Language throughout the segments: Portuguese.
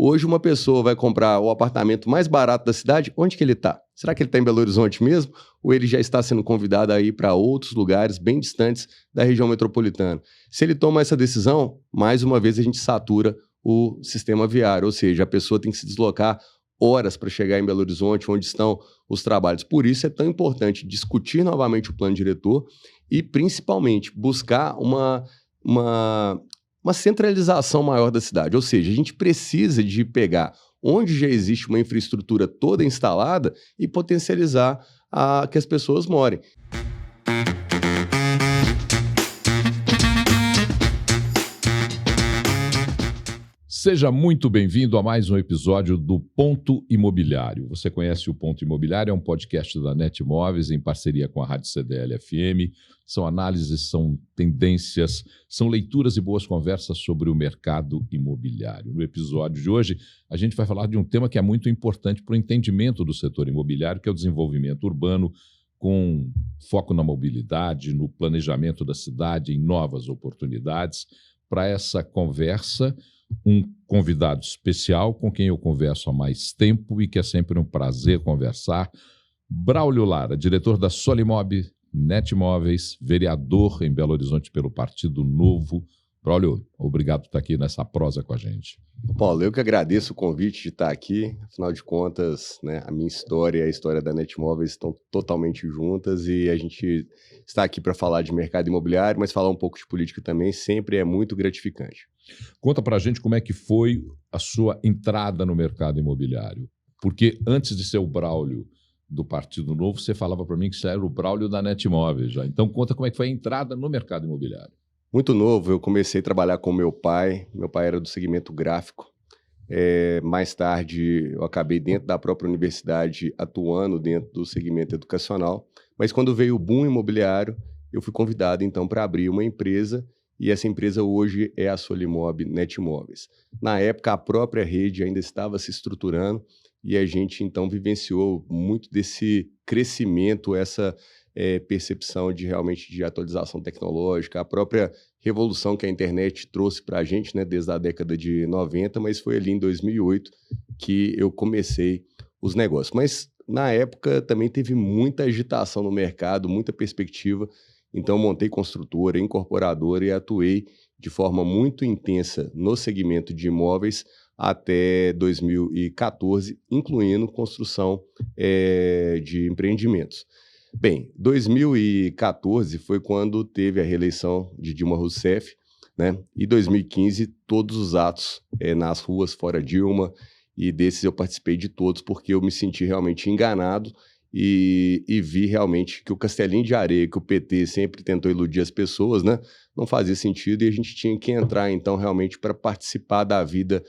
Hoje uma pessoa vai comprar o apartamento mais barato da cidade, onde que ele está? Será que ele está em Belo Horizonte mesmo? Ou ele já está sendo convidado a ir para outros lugares bem distantes da região metropolitana? Se ele toma essa decisão, mais uma vez a gente satura o sistema viário, ou seja, a pessoa tem que se deslocar horas para chegar em Belo Horizonte, onde estão os trabalhos. Por isso é tão importante discutir novamente o plano diretor e, principalmente, buscar uma centralização maior da cidade. Ou seja, a gente precisa de pegar onde já existe uma infraestrutura toda instalada e potencializar que as pessoas morem. Seja muito bem-vindo a mais um episódio do Ponto Imobiliário. Você conhece o Ponto Imobiliário, é um podcast da NET Imóveis em parceria com a Rádio CDL-FM. São análises, são tendências, são leituras e boas conversas sobre o mercado imobiliário. No episódio de hoje, a gente vai falar de um tema que é muito importante para o entendimento do setor imobiliário, que é o desenvolvimento urbano, com foco na mobilidade, no planejamento da cidade, em novas oportunidades. Para essa conversa, um convidado especial com quem eu converso há mais tempo e que é sempre um prazer conversar. Braulio Lara, diretor da Solimob, NET Imóveis, vereador em Belo Horizonte pelo Partido Novo. Braulio, obrigado por estar aqui nessa prosa com a gente. Paulo, eu que agradeço o convite de estar aqui. Afinal de contas, né, a minha história e a história da NET Imóveis estão totalmente juntas e a gente está aqui para falar de mercado imobiliário, mas falar um pouco de política também sempre é muito gratificante. Conta para a gente como é que foi a sua entrada no mercado imobiliário. Porque antes de ser o Braulio do Partido Novo, você falava para mim que você era o Braulio da NET Imóveis já. Então conta como é que foi a entrada no mercado imobiliário. Muito novo, eu comecei a trabalhar com meu pai era do segmento gráfico. Mais tarde eu acabei dentro da própria universidade atuando dentro do segmento educacional, mas quando veio o boom imobiliário, eu fui convidado então para abrir uma empresa. E essa empresa hoje é a Solimob NET Imóveis. Na época, a própria rede ainda estava se estruturando e a gente, então, vivenciou muito desse crescimento, essa percepção de realmente de atualização tecnológica, a própria revolução que a internet trouxe para a gente, né, desde a década de 90, mas foi ali em 2008 que eu comecei os negócios. Mas, na época, também teve muita agitação no mercado, muita perspectiva. Então, montei construtora, incorporadora e atuei de forma muito intensa no segmento de imóveis até 2014, incluindo construção de empreendimentos. Bem, 2014 foi quando teve a reeleição de Dilma Rousseff, né? E 2015, todos os atos nas ruas fora Dilma, e desses eu participei de todos porque eu me senti realmente enganado. E vi realmente que o castelinho de areia que o PT sempre tentou iludir as pessoas, né, não fazia sentido e a gente tinha que entrar, então, realmente para participar da vida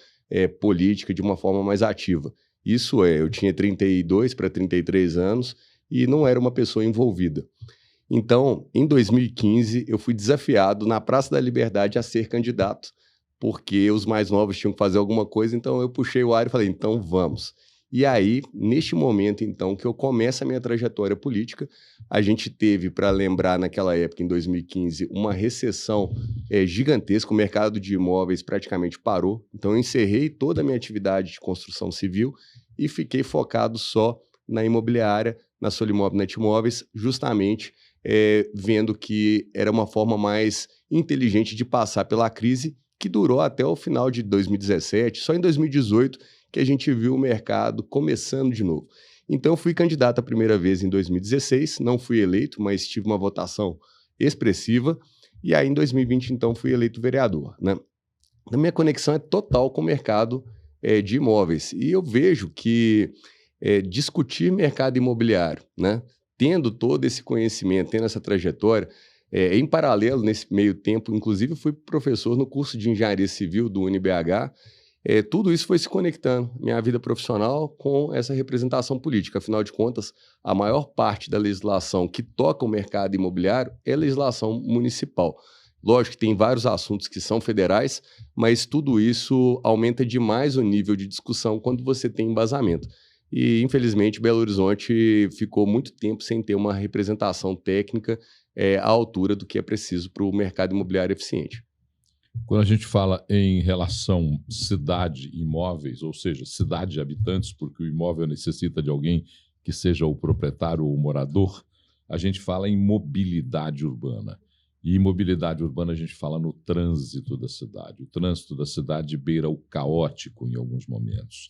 política de uma forma mais ativa. Eu tinha 32 para 33 anos e não era uma pessoa envolvida. Então, em 2015, eu fui desafiado na Praça da Liberdade a ser candidato, porque os mais novos tinham que fazer alguma coisa, então eu puxei o ar e falei, então vamos. E aí, neste momento, então, que eu começo a minha trajetória política, a gente teve, para lembrar, naquela época, em 2015, uma recessão gigantesca, o mercado de imóveis praticamente parou. Então, eu encerrei toda a minha atividade de construção civil e fiquei focado só na imobiliária, na Solimob NET Imóveis, justamente vendo que era uma forma mais inteligente de passar pela crise, que durou até o final de 2017, só em 2018, que a gente viu o mercado começando de novo. Então, fui candidato a primeira vez em 2016, não fui eleito, mas tive uma votação expressiva, e aí em 2020, então, fui eleito vereador, né? A minha conexão é total com o mercado de imóveis, e eu vejo que discutir mercado imobiliário, né, tendo todo esse conhecimento, tendo essa trajetória, em paralelo, nesse meio tempo, inclusive fui professor no curso de Engenharia Civil do UniBH. Tudo isso foi se conectando, minha vida profissional com essa representação política. Afinal de contas, a maior parte da legislação que toca o mercado imobiliário é legislação municipal. Lógico que tem vários assuntos que são federais, mas tudo isso aumenta demais o nível de discussão quando você tem embasamento. E, infelizmente, Belo Horizonte ficou muito tempo sem ter uma representação técnica à altura do que é preciso para o mercado imobiliário eficiente. Quando a gente fala em relação cidade e imóveis, ou seja, cidade e habitantes, porque o imóvel necessita de alguém que seja o proprietário ou o morador, a gente fala em mobilidade urbana. E mobilidade urbana a gente fala no trânsito da cidade. O trânsito da cidade beira o caótico em alguns momentos.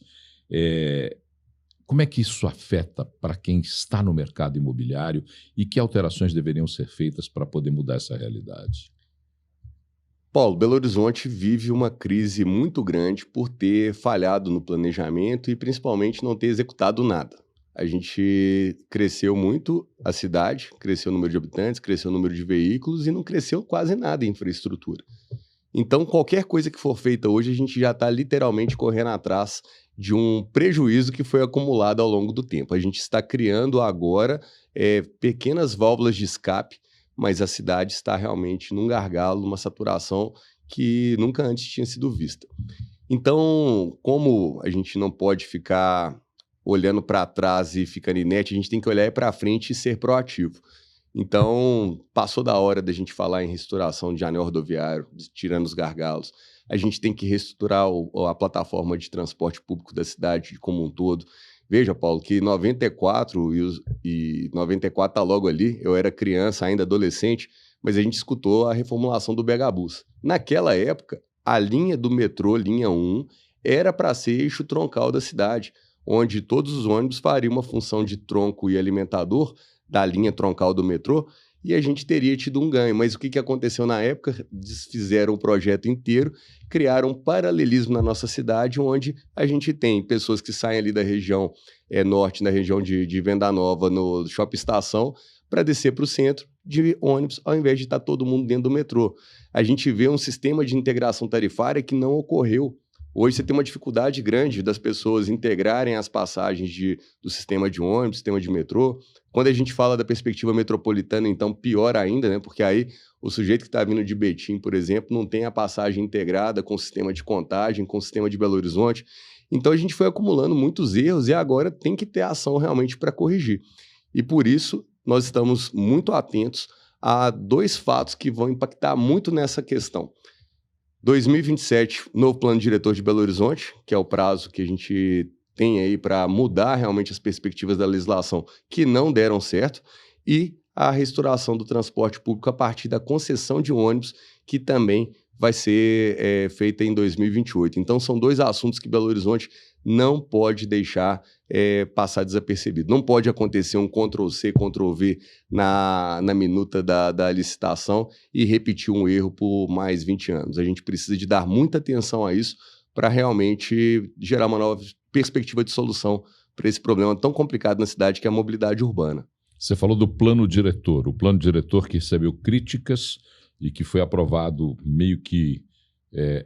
Como é que isso afeta para quem está no mercado imobiliário e que alterações deveriam ser feitas para poder mudar essa realidade? Paulo, Belo Horizonte vive uma crise muito grande por ter falhado no planejamento e principalmente não ter executado nada. A gente cresceu muito a cidade, cresceu o número de habitantes, cresceu o número de veículos e não cresceu quase nada em infraestrutura. Então, qualquer coisa que for feita hoje, a gente já está literalmente correndo atrás de um prejuízo que foi acumulado ao longo do tempo. A gente está criando agora pequenas válvulas de escape, mas a cidade está realmente num gargalo, numa saturação que nunca antes tinha sido vista. Então, como a gente não pode ficar olhando para trás e ficando inerte, a gente tem que olhar para frente e ser proativo. Então, passou da hora da gente falar em reestruturação de anel rodoviário, tirando os gargalos. A gente tem que reestruturar a plataforma de transporte público da cidade como um todo. Veja, Paulo, que 94 e 94 está logo ali. Eu era criança, ainda adolescente, mas a gente escutou a reformulação do BH-Bus. Naquela época, a linha do metrô, linha 1, era para ser eixo troncal da cidade, onde todos os ônibus fariam uma função de tronco e alimentador da linha troncal do metrô, e a gente teria tido um ganho. Mas o que aconteceu na época? Desfizeram o projeto inteiro, criaram um paralelismo na nossa cidade, onde a gente tem pessoas que saem ali da região norte, na região de Venda Nova, no Shopping Estação, para descer para o centro de ônibus, ao invés de estar todo mundo dentro do metrô. A gente vê um sistema de integração tarifária que não ocorreu. Hoje você tem uma dificuldade grande das pessoas integrarem as passagens do sistema de ônibus, sistema de metrô. Quando a gente fala da perspectiva metropolitana, então pior ainda, né? Porque aí o sujeito que está vindo de Betim, por exemplo, não tem a passagem integrada com o sistema de Contagem, com o sistema de Belo Horizonte. Então a gente foi acumulando muitos erros e agora tem que ter ação realmente para corrigir. E por isso nós estamos muito atentos a dois fatos que vão impactar muito nessa questão. 2027, novo plano diretor de Belo Horizonte, que é o prazo que a gente tem aí para mudar realmente as perspectivas da legislação que não deram certo, e a restauração do transporte público a partir da concessão de ônibus, que também vai ser feita em 2028. Então, são dois assuntos que Belo Horizonte não pode deixar passar desapercebido. Não pode acontecer um Ctrl-C, Ctrl-V na minuta da licitação e repetir um erro por mais 20 anos. A gente precisa de dar muita atenção a isso para realmente gerar uma nova perspectiva de solução para esse problema tão complicado na cidade que é a mobilidade urbana. Você falou do plano diretor, o plano diretor que recebeu críticas e que foi aprovado meio que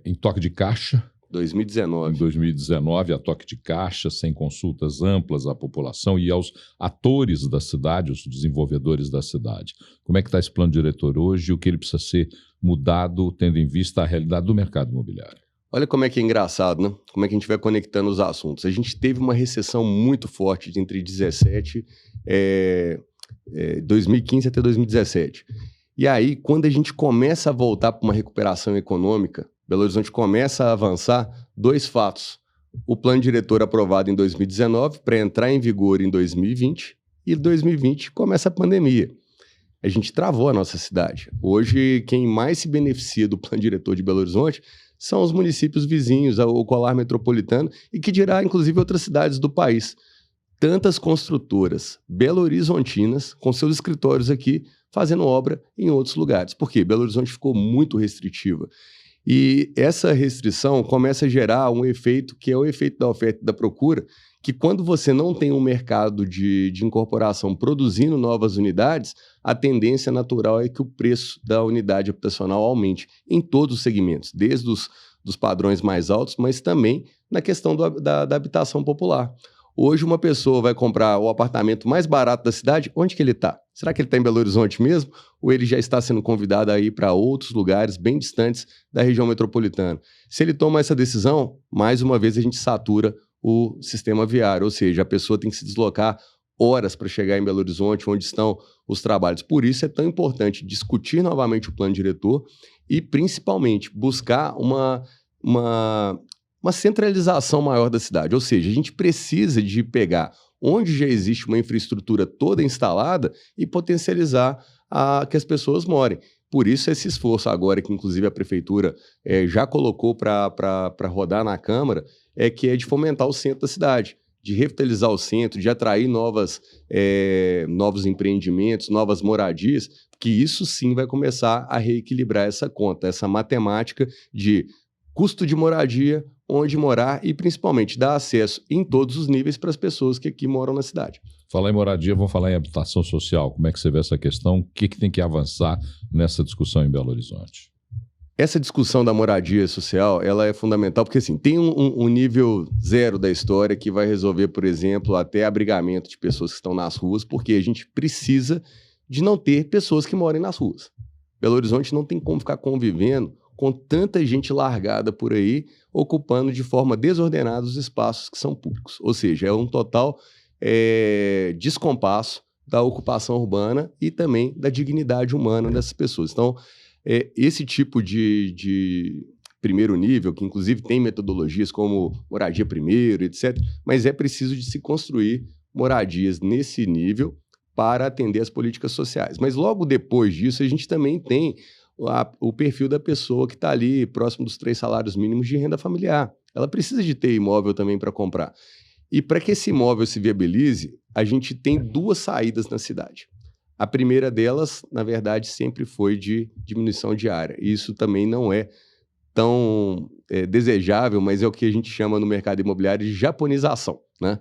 em toque de caixa. 2019. Em 2019, a toque de caixa, sem consultas amplas à população e aos atores da cidade, os desenvolvedores da cidade. Como é que está esse plano diretor hoje e o que ele precisa ser mudado, tendo em vista a realidade do mercado imobiliário? Olha como é que é engraçado, né? Como é que a gente vai conectando os assuntos. A gente teve uma recessão muito forte entre 2015 até 2017. E aí, quando a gente começa a voltar para uma recuperação econômica, Belo Horizonte começa a avançar, dois fatos. O plano diretor aprovado em 2019 para entrar em vigor em 2020 e 2020 começa a pandemia. A gente travou a nossa cidade. Hoje, quem mais se beneficia do plano diretor de Belo Horizonte são os municípios vizinhos ao colar metropolitano e que dirá, inclusive, outras cidades do país. Tantas construtoras belo-horizontinas com seus escritórios aqui fazendo obra em outros lugares. Por quê? Belo Horizonte ficou muito restritiva. E essa restrição começa a gerar um efeito que é o efeito da oferta e da procura, que quando você não tem um mercado de incorporação produzindo novas unidades, a tendência natural é que o preço da unidade habitacional aumente em todos os segmentos, desde dos padrões mais altos, mas também na questão da habitação popular. Hoje uma pessoa vai comprar o apartamento mais barato da cidade, onde que ele está? Será que ele está em Belo Horizonte mesmo? Ou ele já está sendo convidado a ir para outros lugares bem distantes da região metropolitana? Se ele toma essa decisão, mais uma vez a gente satura o sistema viário, ou seja, a pessoa tem que se deslocar horas para chegar em Belo Horizonte, onde estão os trabalhos. Por isso é tão importante discutir novamente o plano diretor e, principalmente, buscar uma centralização maior da cidade. Ou seja, a gente precisa de pegar onde já existe uma infraestrutura toda instalada e potencializar que as pessoas morem. Por isso esse esforço agora, que inclusive a Prefeitura já colocou para rodar na Câmara, que é de fomentar o centro da cidade, de revitalizar o centro, de atrair novos empreendimentos, novas moradias, que isso sim vai começar a reequilibrar essa conta, essa matemática de custo de moradia, onde morar e, principalmente, dar acesso em todos os níveis para as pessoas que aqui moram na cidade. Falar em moradia, vamos falar em habitação social. Como é que você vê essa questão? O que tem que avançar nessa discussão em Belo Horizonte? Essa discussão da moradia social, ela é fundamental, porque assim, tem um nível zero da história que vai resolver, por exemplo, até abrigamento de pessoas que estão nas ruas, porque a gente precisa de não ter pessoas que morem nas ruas. Belo Horizonte não tem como ficar convivendo com tanta gente largada por aí, ocupando de forma desordenada os espaços que são públicos. Ou seja, é um total descompasso da ocupação urbana e também da dignidade humana dessas pessoas. Então, esse tipo de primeiro nível, que inclusive tem metodologias como moradia primeiro, etc., mas é preciso de se construir moradias nesse nível para atender as políticas sociais. Mas logo depois disso, a gente também tem o perfil da pessoa que está ali próximo dos 3 salários mínimos de renda familiar. Ela precisa de ter imóvel também para comprar. E para que esse imóvel se viabilize, a gente tem 2 saídas na cidade. A primeira delas, na verdade, sempre foi de diminuição de área. Isso também não é tão desejável, mas é o que a gente chama no mercado imobiliário de japonização, né?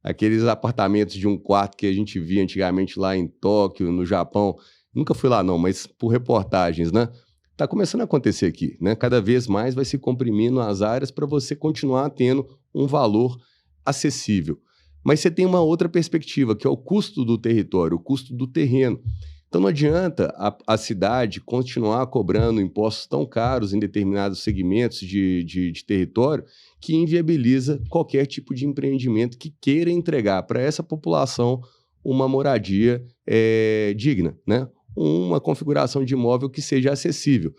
Aqueles apartamentos de 1 quarto que a gente via antigamente lá em Tóquio, no Japão. Nunca fui lá não, mas por reportagens, né? Está começando a acontecer aqui, né? Cada vez mais vai se comprimindo as áreas para você continuar tendo um valor acessível. Mas você tem uma outra perspectiva, que é o custo do território, o custo do terreno. Então não adianta a cidade continuar cobrando impostos tão caros em determinados segmentos de território que inviabiliza qualquer tipo de empreendimento que queira entregar para essa população uma moradia digna, né? Uma configuração de imóvel que seja acessível.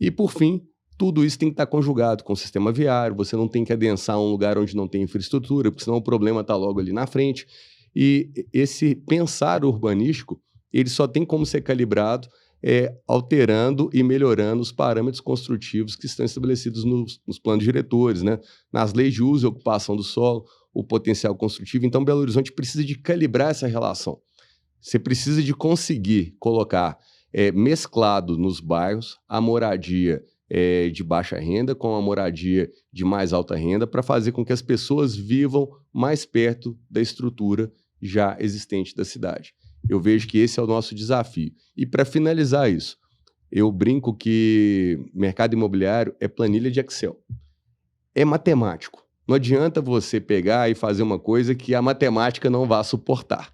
E, por fim, tudo isso tem que estar conjugado com o sistema viário, você não tem que adensar um lugar onde não tem infraestrutura, porque senão o problema está logo ali na frente. E esse pensar urbanístico, ele só tem como ser calibrado alterando e melhorando os parâmetros construtivos que estão estabelecidos nos planos diretores, né? Nas leis de uso e ocupação do solo, o potencial construtivo. Então, Belo Horizonte precisa de calibrar essa relação. Você precisa de conseguir colocar mesclado nos bairros a moradia de baixa renda com a moradia de mais alta renda para fazer com que as pessoas vivam mais perto da estrutura já existente da cidade. Eu vejo que esse é o nosso desafio. E para finalizar isso, eu brinco que mercado imobiliário é planilha de Excel. É matemático. Não adianta você pegar e fazer uma coisa que a matemática não vá suportar.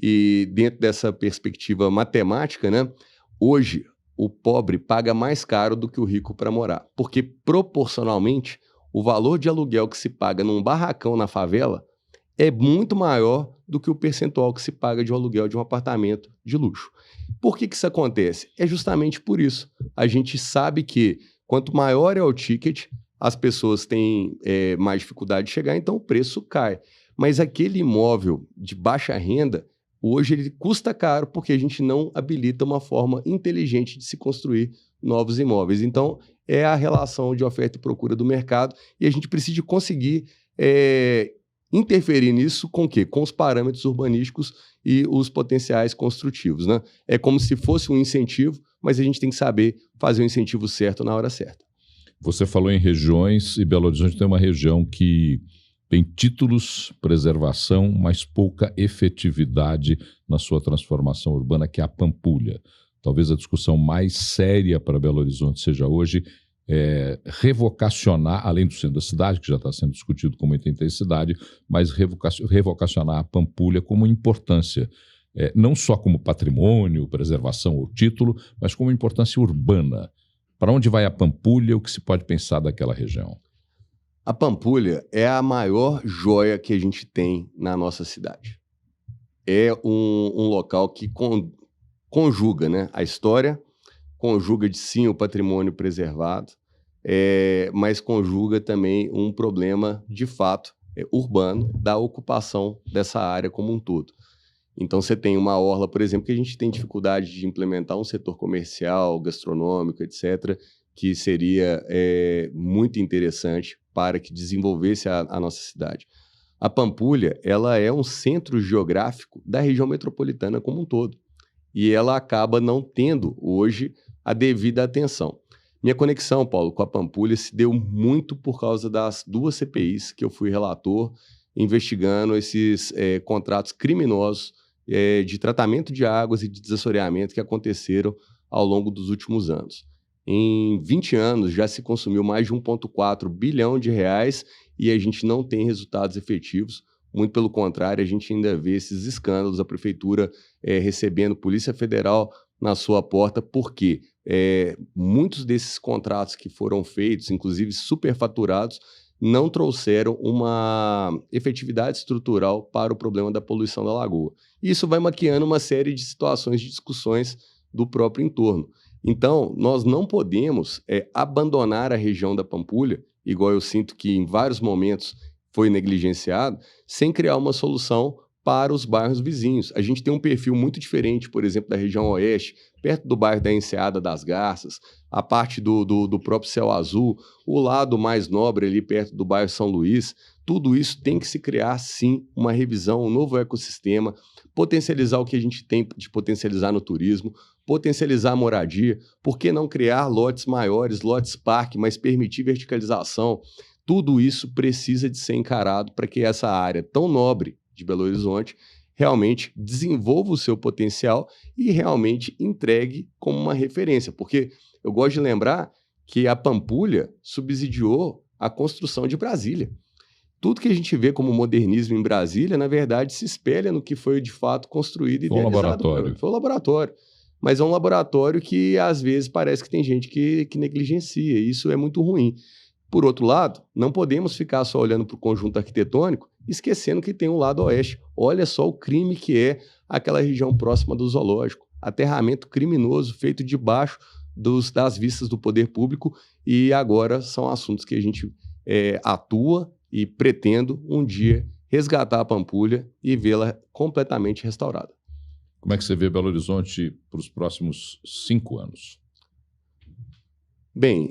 E dentro dessa perspectiva matemática, né, hoje o pobre paga mais caro do que o rico para morar, porque proporcionalmente o valor de aluguel que se paga num barracão na favela é muito maior do que o percentual que se paga de um aluguel de um apartamento de luxo. Por que isso acontece? É justamente por isso. A gente sabe que quanto maior é o ticket, as pessoas têm mais dificuldade de chegar, então o preço cai. Mas aquele imóvel de baixa renda, hoje ele custa caro porque a gente não habilita uma forma inteligente de se construir novos imóveis. Então, é a relação de oferta e procura do mercado e a gente precisa conseguir interferir nisso com o quê? Com os parâmetros urbanísticos e os potenciais construtivos, né? É como se fosse um incentivo, mas a gente tem que saber fazer o incentivo certo na hora certa. Você falou em regiões e Belo Horizonte tem uma região que tem títulos, preservação, mas pouca efetividade na sua transformação urbana, que é a Pampulha. Talvez a discussão mais séria para Belo Horizonte seja hoje revocacionar, além do centro da cidade, que já está sendo discutido com muita intensidade, mas revocacionar a Pampulha como importância, não só como patrimônio, preservação ou título, mas como importância urbana. Para onde vai a Pampulha? O que se pode pensar daquela região? A Pampulha é a maior joia que a gente tem na nossa cidade. é um local que conjuga, né, a história, conjuga de sim o patrimônio preservado, mas conjuga também um problema de fato urbano da ocupação dessa área como um todo. Então você tem uma orla, por exemplo, que a gente tem dificuldade de implementar um setor comercial, gastronômico, etc., que seria muito interessante para que desenvolvesse a nossa cidade. A Pampulha, ela é um centro geográfico da região metropolitana como um todo. E ela acaba não tendo, hoje, a devida atenção. Minha conexão, Paulo, com a Pampulha se deu muito por causa das 2 CPIs que eu fui relator, investigando esses contratos criminosos de tratamento de águas e de desassoreamento que aconteceram ao longo dos últimos anos. Em 20 anos, já se consumiu mais de 1,4 bilhão de reais e a gente não tem resultados efetivos. Muito pelo contrário, a gente ainda vê esses escândalos, a prefeitura recebendo Polícia Federal na sua porta, porque muitos desses contratos que foram feitos, inclusive superfaturados, não trouxeram uma efetividade estrutural para o problema da poluição da lagoa. Isso vai maquiando uma série de situações de discussões do próprio entorno. Então, nós não podemos abandonar a região da Pampulha, igual eu sinto que em vários momentos foi negligenciado, sem criar uma solução para os bairros vizinhos. A gente tem um perfil muito diferente, por exemplo, da região oeste, perto do bairro da Enseada das Garças, a parte do próprio Céu Azul, o lado mais nobre ali perto do bairro São Luís. Tudo isso tem que se criar, sim, uma revisão, um novo ecossistema, potencializar o que a gente tem de potencializar no turismo, potencializar a moradia. Por que não criar lotes maiores, lotes parque, mas permitir verticalização? Tudo isso precisa de ser encarado para que essa área tão nobre de Belo Horizonte realmente desenvolva o seu potencial e realmente entregue como uma referência. Porque eu gosto de lembrar que a Pampulha subsidiou a construção de Brasília. Tudo que a gente vê como modernismo em Brasília, na verdade, se espelha no que foi de fato construído e idealizado. Foi um laboratório. Mas é um laboratório que, às vezes, parece que tem gente que negligencia. E isso é muito ruim. Por outro lado, não podemos ficar só olhando para o conjunto arquitetônico, esquecendo que tem um lado oeste. Olha só o crime que é aquela região próxima do zoológico. Aterramento criminoso feito debaixo das vistas do poder público, e agora são assuntos que a gente atua e pretendo um dia resgatar a Pampulha e vê-la completamente restaurada. Como é que você vê Belo Horizonte para os próximos 5 anos? Bem,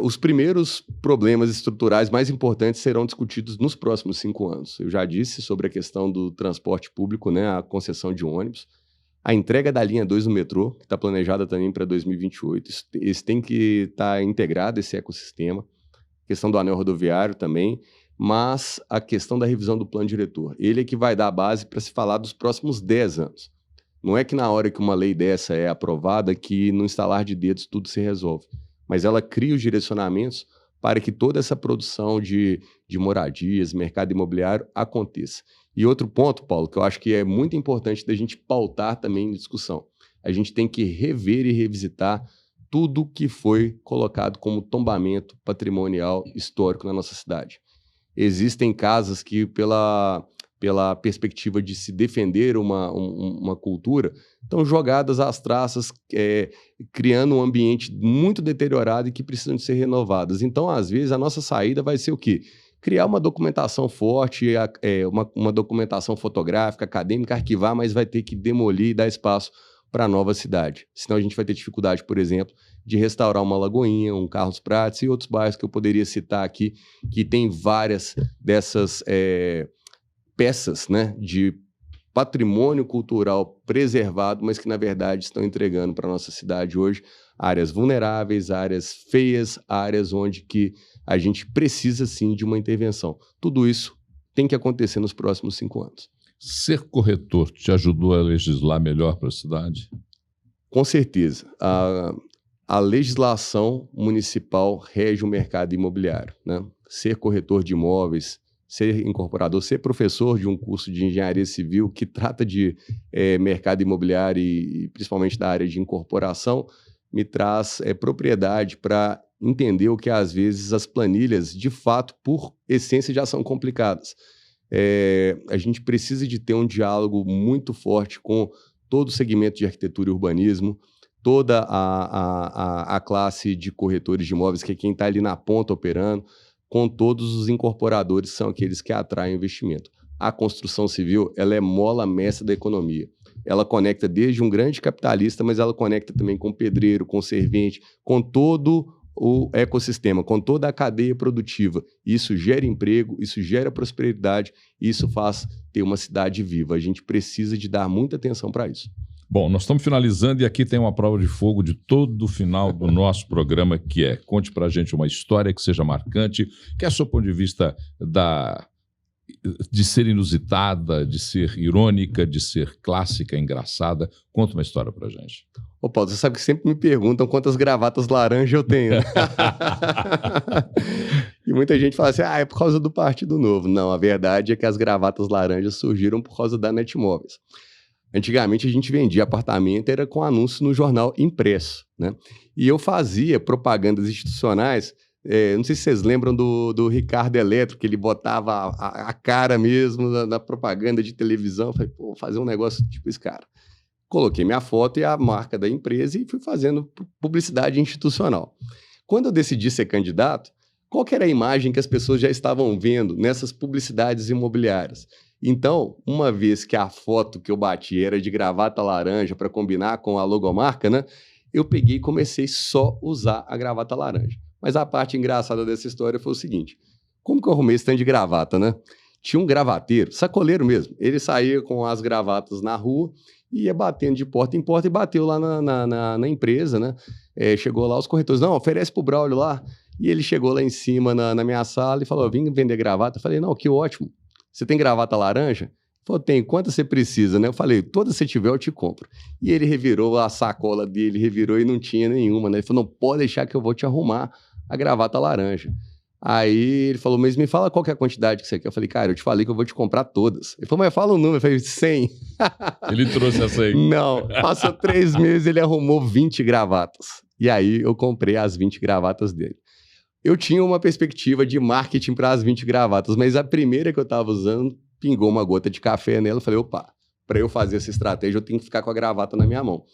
os primeiros problemas estruturais mais importantes serão discutidos nos próximos 5 anos. Eu já disse sobre a questão do transporte público, né, a concessão de ônibus, a entrega da linha 2 do metrô, que está planejada também para 2028. Isso tem que estar integrado, esse ecossistema. A questão do anel rodoviário também, mas a questão da revisão do plano diretor. Ele é que vai dar a base para se falar dos próximos 10 anos. Não é que na hora que uma lei dessa é aprovada, que no estalar de dedos tudo se resolve. Mas ela cria os direcionamentos para que toda essa produção de moradias, mercado imobiliário aconteça. E outro ponto, Paulo, que eu acho que é muito importante da gente pautar também em discussão. A gente tem que rever e revisitar tudo que foi colocado como tombamento patrimonial histórico na nossa cidade. Existem casas que, pela perspectiva de se defender uma cultura, estão jogadas às traças, criando um ambiente muito deteriorado e que precisam de ser renovadas. Então, às vezes, a nossa saída vai ser o quê? Criar uma documentação forte, uma documentação fotográfica, acadêmica, arquivar, mas vai ter que demolir e dar espaço para a nova cidade. Senão a gente vai ter dificuldade, por exemplo, de restaurar uma Lagoinha, um Carlos Prates e outros bairros que eu poderia citar aqui, que tem várias dessas peças, né, de patrimônio cultural preservado, mas que, na verdade, estão entregando para a nossa cidade hoje áreas vulneráveis, áreas feias, áreas onde que a gente precisa, sim, de uma intervenção. Tudo isso tem que acontecer nos próximos 5 anos. Ser corretor te ajudou a legislar melhor para a cidade? Com certeza. A legislação municipal rege o mercado imobiliário, né? Ser corretor de imóveis, ser incorporador, ser professor de um curso de engenharia civil que trata de mercado imobiliário e principalmente da área de incorporação, me traz propriedade para entender o que às vezes as planilhas, de fato, por essência, já são complicadas. A gente precisa de ter um diálogo muito forte com todo o segmento de arquitetura e urbanismo, toda a classe de corretores de imóveis, que é quem está ali na ponta operando, com todos os incorporadores, que são aqueles que atraem investimento. A construção civil, ela é mola mestra da economia. Ela conecta desde um grande capitalista, mas ela conecta também com pedreiro, com servente, com todo o ecossistema, com toda a cadeia produtiva. Isso gera emprego, isso gera prosperidade, isso faz ter uma cidade viva. A gente precisa de dar muita atenção para isso. Bom, nós estamos finalizando e aqui tem uma prova de fogo de todo o final do nosso programa, que é: conte para a gente uma história que seja marcante, que é, do seu ponto de vista, de ser inusitada, de ser irônica, de ser clássica, engraçada. Conta uma história para a gente. Ô Paulo, você sabe que sempre me perguntam quantas gravatas laranja eu tenho, né? E muita gente fala assim, é por causa do Partido Novo. Não, a verdade é que as gravatas laranjas surgiram por causa da Netmóveis. Antigamente a gente vendia apartamento, era com anúncio no jornal impresso, né? E eu fazia propagandas institucionais, não sei se vocês lembram do Ricardo Eletro, que ele botava a cara mesmo na propaganda de televisão. Eu falei, vou fazer um negócio tipo esse cara. Coloquei minha foto e a marca da empresa e fui fazendo publicidade institucional. Quando eu decidi ser candidato, qual que era a imagem que as pessoas já estavam vendo nessas publicidades imobiliárias? Então, uma vez que a foto que eu bati era de gravata laranja para combinar com a logomarca, né? Eu peguei e comecei só a usar a gravata laranja. Mas a parte engraçada dessa história foi o seguinte: como que eu arrumei esse tanto de gravata, né? Tinha um gravateiro, sacoleiro mesmo. Ele saía com as gravatas na rua, ia batendo de porta em porta e bateu lá na empresa, né? Chegou lá os corretores, não, oferece pro Braulio lá. E ele chegou lá em cima na minha sala e falou, vim vender gravata. Eu falei, não, que ótimo. Você tem gravata laranja? Ele falou, tem. Quantas você precisa, né? Eu falei, todas que você tiver eu te compro. E ele revirou a sacola dele, revirou e não tinha nenhuma, né? Ele falou, não, pode deixar que eu vou te arrumar a gravata laranja. Aí ele falou, mas me fala qual que é a quantidade que você quer. Eu falei, cara, eu te falei que eu vou te comprar todas. Ele falou, mas fala um número. Eu falei, 100. Ele trouxe essa aí. Não, passou 3 meses, ele arrumou 20 gravatas. E aí eu comprei as 20 gravatas dele. Eu tinha uma perspectiva de marketing para as 20 gravatas, mas a primeira que eu estava usando, pingou uma gota de café nela. Eu falei, opa, para eu fazer essa estratégia, eu tenho que ficar com a gravata na minha mão.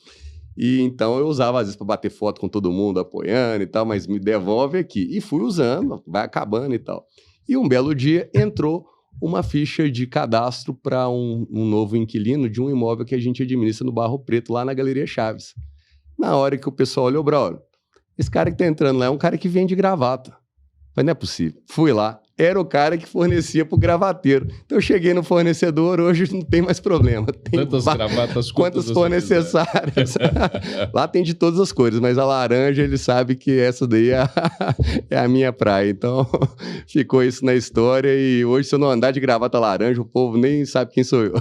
E então eu usava às vezes para bater foto com todo mundo apoiando e tal, mas me devolve aqui. E fui usando, vai acabando e tal. E um belo dia entrou uma ficha de cadastro para um novo inquilino de um imóvel que a gente administra no Barro Preto, lá na Galeria Chaves. Na hora que o pessoal olhou, Braulio, esse cara que tá entrando lá é um cara que vende gravata. Mas não é possível. Fui lá. Era o cara que fornecia pro gravateiro. Então eu cheguei no fornecedor, hoje não tem mais problema. Tem tantas gravatas quantas for necessárias. Lá tem de todas as cores, mas a laranja ele sabe que essa daí é a minha praia. Então ficou isso na história e hoje se eu não andar de gravata laranja, o povo nem sabe quem sou eu.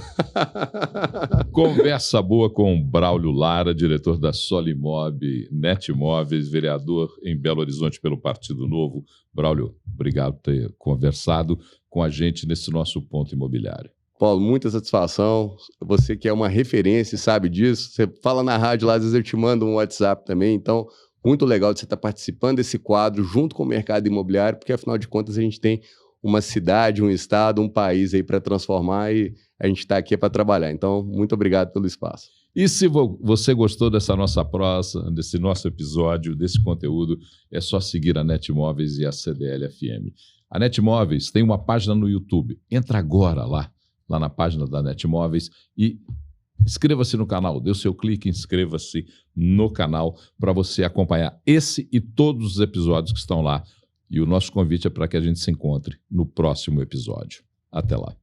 Conversa boa com Braulio Lara, diretor da Solimob Netmóveis, vereador em Belo Horizonte pelo Partido Novo. Braulio, obrigado por ter conversado com a gente nesse nosso ponto imobiliário. Paulo, muita satisfação. Você que é uma referência e sabe disso. Você fala na rádio lá, às vezes eu te mando um WhatsApp também. Então, muito legal de você estar participando desse quadro junto com o mercado imobiliário, porque afinal de contas a gente tem uma cidade, um estado, um país aí para transformar e a gente está aqui para trabalhar. Então, muito obrigado pelo espaço. E se você gostou dessa nossa prosa, desse nosso episódio, desse conteúdo, é só seguir a Netmóveis e a CDL-FM. A Netmóveis tem uma página no YouTube. Entra agora lá na página da Netmóveis e inscreva-se no canal. Dê o seu clique, inscreva-se no canal para você acompanhar esse e todos os episódios que estão lá. E o nosso convite é para que a gente se encontre no próximo episódio. Até lá.